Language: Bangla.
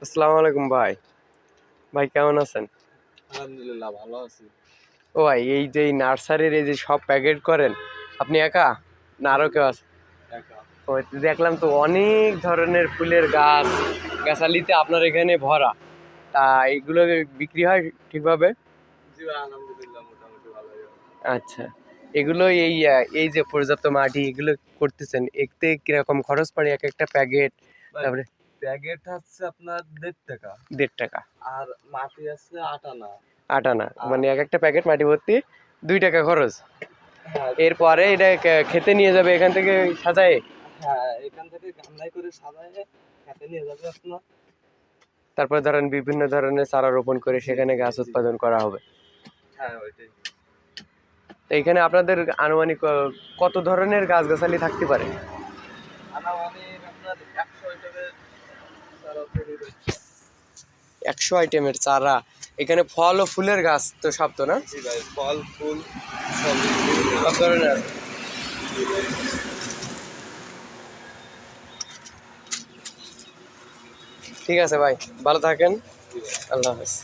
আসসালামু আলাইকুম ভাই। ভাই কেমন আছেন? আলহামদুলিল্লাহ ভালো আছি। ও ভাই, এই যে এই নার্সারির এই যে সব প্যাকেট করেন, আপনি একা না আরো জি কেউ ভাই, আছে? একা। ও, দেখলাম তো অনেক ধরনের ফুলের গাছ গাছালিতে আপনার এখানে ভরা। তা এগুলো বিক্রি হয় ঠিকভাবে? জি ভাই, আলহামদুলিল্লাহ মোটামুটি ভালোই হয়। আচ্ছা, এগুলো এই যে পর্যাপ্ত মাটি এগুলো করতেছেন, এতে কিরকম খরচ পড়ে এক একটা প্যাকেট? ভাই তারপরে প্যাকেট হচ্ছে আপনার 1.5 টাকা, 1.5 টাকা, আর মাটি আছে 8 আনা। 8 আনা, আর মানে এক একটা প্যাকেট মাটি ভর্তি 2 টাকা খরচ। হ্যাঁ, 2 টাকা এরপরে খরচ। এটা খেতে নিয়ে যাবে এখান থেকে সাজায়। হ্যাঁ, এখান থেকে গামলায় করে সাজায় খেতে নিয়ে যাবে আপনার। তারপর ধরেন বিভিন্ন ধরনের চারা রোপণ করে জি সেখানে জি গাছ জি। উৎপাদন করা হবে। হ্যাঁ ওইটাই। তো এখানে আপনাদের আনুমানিক কত ধরনের গাছগাছালি থাকতে পারে? আনুমানিক আপনার 100 আইটেমের চারা তৈরি হচ্ছে। 100 আইটেমের চারা? এখানে ফল ও ফুলের গাছ তো সব তো না? জি ভাই, ফল ফুল সব বিভিন্ন সব ধরনের আছে। জি ভাই। ঠিক আছে ভাই, ভালো থাকেন। জি ভাই। আল্লাহ হাফেজ।